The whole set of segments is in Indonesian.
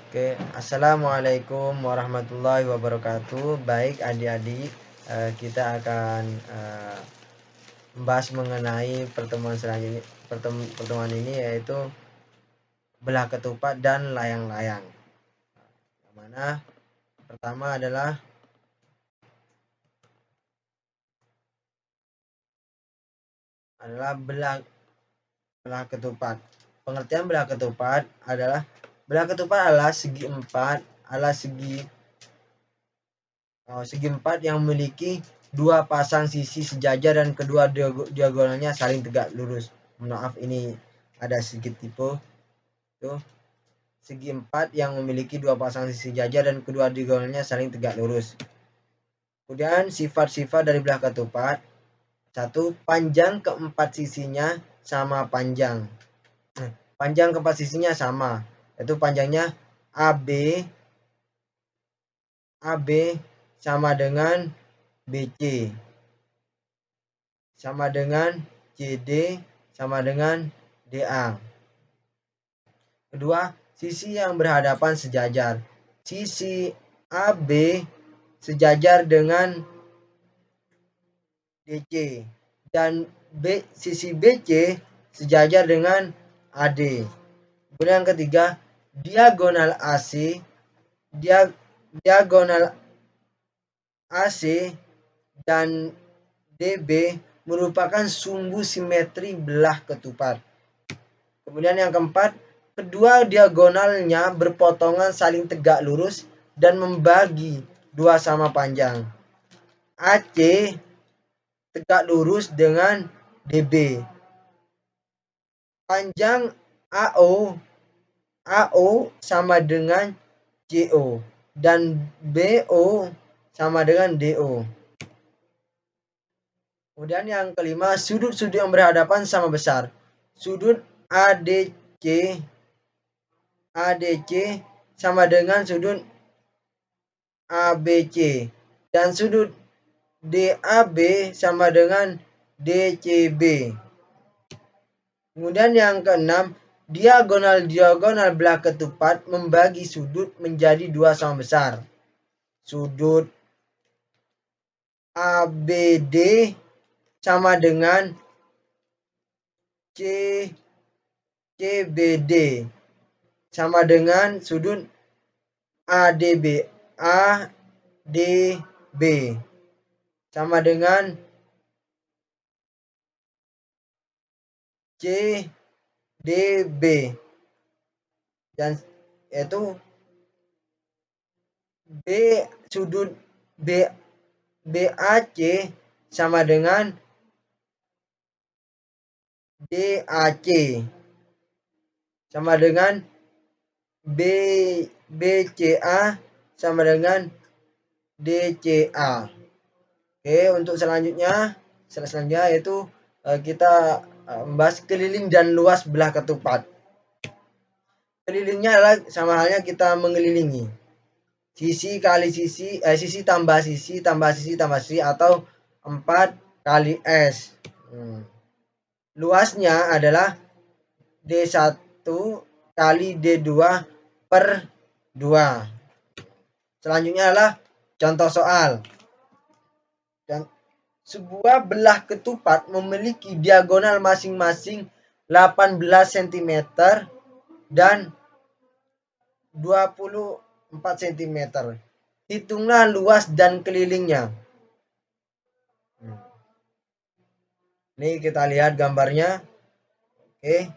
Oke, assalamualaikum warahmatullahi wabarakatuh. Baik adik-adik, kita akan membahas mengenai pertemuan selanjutnya. Pertemuan ini yaitu belah ketupat dan layang-layang. Yang mana pertama adalah belah ketupat. Pengertian belah ketupat adalah segi empat yang memiliki dua pasang sisi sejajar dan kedua diagonalnya saling tegak lurus. Maaf, ini ada sedikit tipe. Tuh, segi empat yang memiliki dua pasang sisi sejajar dan kedua diagonalnya saling tegak lurus. Kemudian sifat-sifat dari belah ketupat. 1. Panjang keempat sisinya sama panjang. Panjang keempat sisinya sama, yaitu panjangnya AB sama dengan BC sama dengan CD sama dengan DA. Kedua, sisi yang berhadapan sejajar. Sisi AB sejajar dengan DC dan sisi BC sejajar dengan AD. Kemudian yang ketiga, diagonal AC dan DB merupakan sumbu simetri belah ketupat. Kemudian yang keempat, kedua diagonalnya berpotongan saling tegak lurus dan membagi dua sama panjang. AC tegak lurus dengan DB. Panjang AO sama dengan CO dan BO sama dengan DO. Kemudian yang kelima, sudut-sudut yang berhadapan sama besar. Sudut ADC sama dengan sudut ABC dan sudut DAB sama dengan DCB. Kemudian yang keenam, diagonal belah ketupat membagi sudut menjadi dua sama besar. Sudut ABD sama dengan CBD sama dengan sudut ADB sama dengan CDB dan yaitu sudut BAC sama dengan DAC sama dengan BCA sama dengan DCA. Oke, untuk selanjutnya yaitu kita membahas keliling dan luas belah ketupat. Kelilingnya adalah sama halnya kita mengelilingi. Sisi kali sisi, sisi tambah sisi tambah sisi tambah sisi atau 4 kali S. Luasnya adalah D1 kali D2 per 2. Selanjutnya adalah contoh soal. Dan sebuah belah ketupat memiliki diagonal masing-masing 18 cm dan 24 cm. Hitunglah luas dan kelilingnya. Ini kita lihat gambarnya. Oke.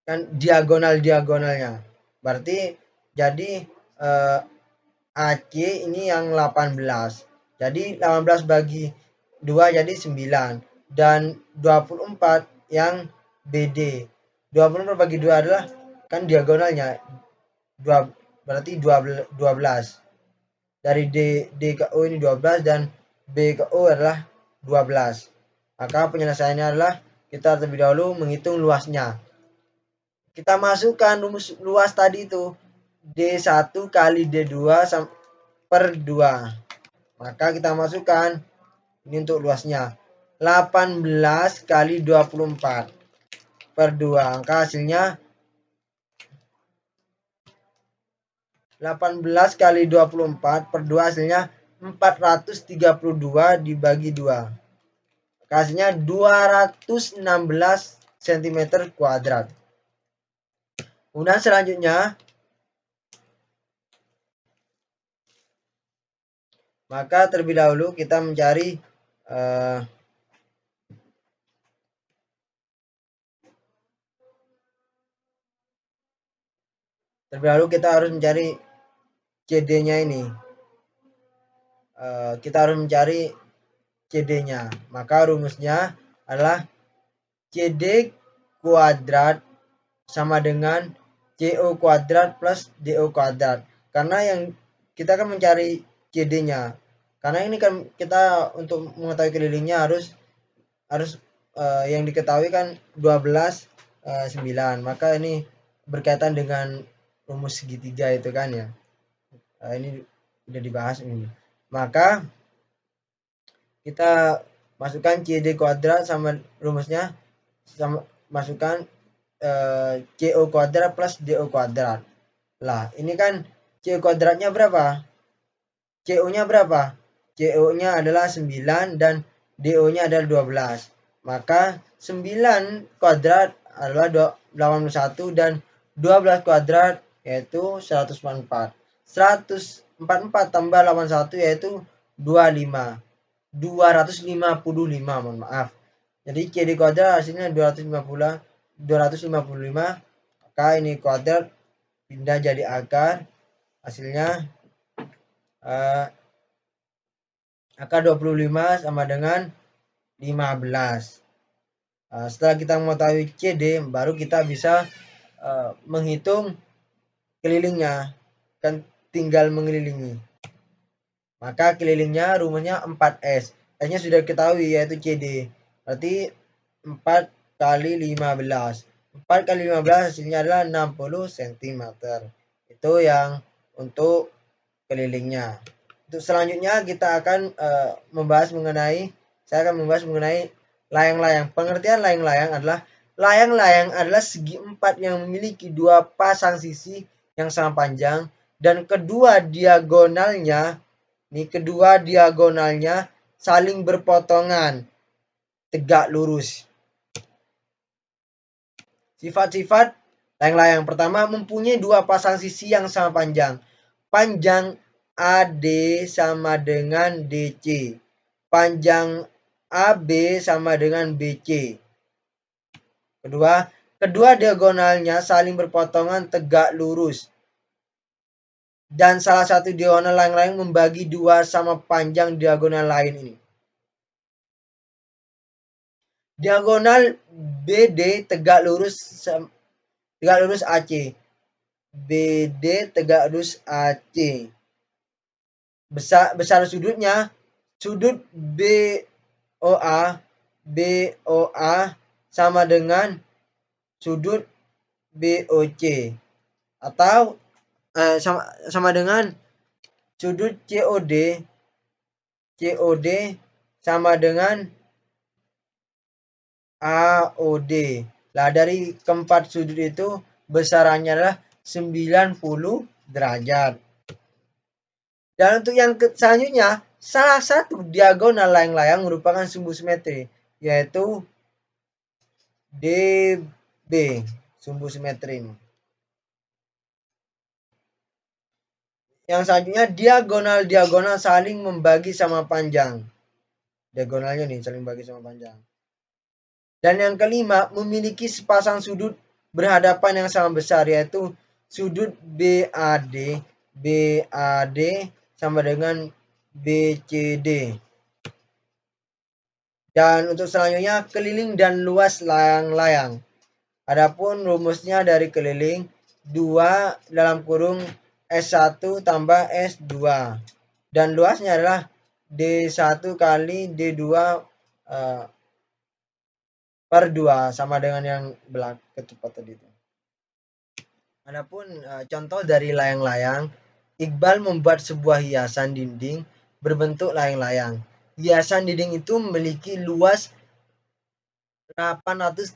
Kan diagonalnya. Berarti jadi AC ini yang 18. Jadi 18 bagi 2 jadi 9 dan 24 yang BD. 24 bagi 2 adalah kan diagonalnya 2, berarti 12. Dari D ke O ini 12 dan B ke O adalah 12. Maka penyelesaiannya adalah kita terlebih dahulu menghitung luasnya. Kita masukkan rumus luas tadi itu D1 kali D2 per 2. Maka kita masukkan ini untuk luasnya 18 kali 24 per 2. Angka hasilnya 18 kali 24 per 2 hasilnya 432 dibagi 2. Hasilnya 216 cm kuadrat. Kemudian selanjutnya, maka terlebih dahulu kita mencari harus mencari CD-nya ini. Kita harus mencari CD-nya. Maka rumusnya adalah CD kuadrat sama dengan CO kuadrat plus DO kuadrat. Karena yang kita akan mencari CD-nya. Karena ini kan kita untuk mengetahui kelilingnya harus yang diketahui kan 12 9. Maka ini berkaitan dengan rumus segitiga itu kan ya. Ini udah dibahas ini. Maka kita masukkan CD kuadrat sama rumusnya, sama masukkan CO kuadrat plus DO kuadrat. Lah, ini kan CO kuadratnya berapa? CO-nya berapa? CO-nya adalah 9 dan DO-nya adalah 12. Maka 9 kuadrat adalah 81 dan 12 kuadrat yaitu 144. 144 tambah 81 yaitu 25. 255, mohon maaf. Jadi CD kuadrat hasilnya 255. Maka ini kuadrat pindah jadi akar, hasilnya akar 25 sama dengan 15. Setelah kita mengetahui CD, baru kita bisa menghitung kelilingnya, kan tinggal mengelilingi. Maka kelilingnya rumusnya 4S. S-nya sudah diketahui yaitu CD. Berarti 4 kali 15. 4 kali 15 hasilnya adalah 60 cm. Itu yang untuk kelilingnya. Untuk selanjutnya kita akan saya akan membahas mengenai layang-layang. Pengertian layang-layang adalah segi empat yang memiliki dua pasang sisi yang sama panjang dan kedua diagonalnya saling berpotongan tegak lurus. Sifat-sifat layang-layang. Pertama, mempunyai dua pasang sisi yang sama panjang. Panjang AD sama dengan DC. Panjang AB sama dengan BC. Kedua diagonalnya saling berpotongan tegak lurus. Dan salah satu diagonal layang-layang membagi dua sama panjang diagonal lain ini. Diagonal BD tegak lurus AC. BD tegak lurus AC. Besar sudutnya, sudut BOA sama dengan sudut BOC atau sama dengan sudut COD sama dengan AOD. Lah dari keempat sudut itu besarannya adalah 90 derajat. Dan untuk yang selanjutnya, salah satu diagonal layang-layang merupakan sumbu simetri, yaitu DB, sumbu simetri ini. Yang selanjutnya, diagonal saling membagi sama panjang. Diagonalnya nih saling membagi sama panjang. Dan yang kelima, memiliki sepasang sudut berhadapan yang sama besar, yaitu sudut BAD sama dengan BCD. Dan untuk selanjutnya, keliling dan luas layang-layang. Adapun rumusnya dari keliling 2 dalam kurung S1 tambah S2. Dan luasnya adalah D1 kali D2 per 2 sama dengan yang ketupat tadi itu. Adapun contoh dari layang-layang, Iqbal membuat sebuah hiasan dinding berbentuk layang-layang. Hiasan dinding itu memiliki luas 833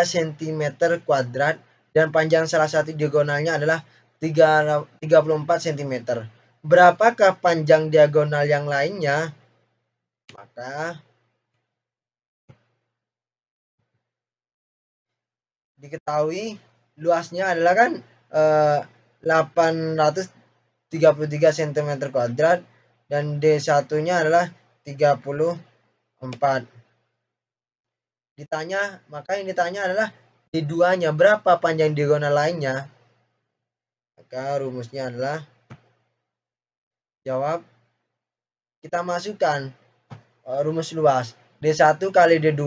cm kuadrat dan panjang salah satu diagonalnya adalah 34 cm. Berapakah panjang diagonal yang lainnya? Maka diketahui luasnya adalah kan 833 cm kuadrat dan D1-nya adalah 34. Maka yang ditanya adalah D2-nya berapa panjang diagonal lainnya? Maka rumusnya adalah jawab, kita masukkan rumus luas D1 kali D2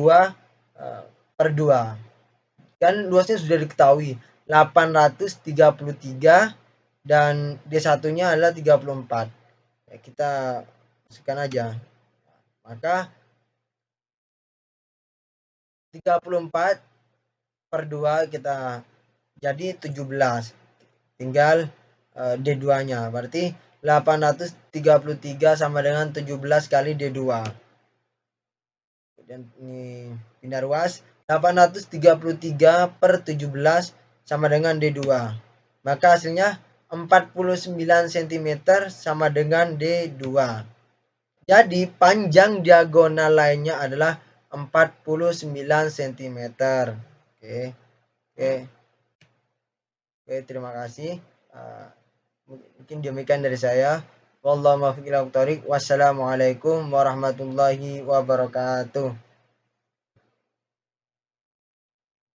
per 2. Kan luasnya sudah diketahui 833 dan D1-nya adalah 34. Ya, kita masukkan aja. Maka 34 per 2 kita jadi 17. Tinggal D2-nya. Berarti 833 sama dengan 17 kali D2. Dan ini pindah ruas. 833 per 17 sama dengan D2. Maka hasilnya 49 cm sama dengan D2. Jadi panjang diagonal lainnya adalah 49 cm. Oke, terima kasih. Mungkin demikian dari saya. Wallahu muwaffiq ila aqwamit thoriq. Wassalamualaikum warahmatullahi wabarakatuh.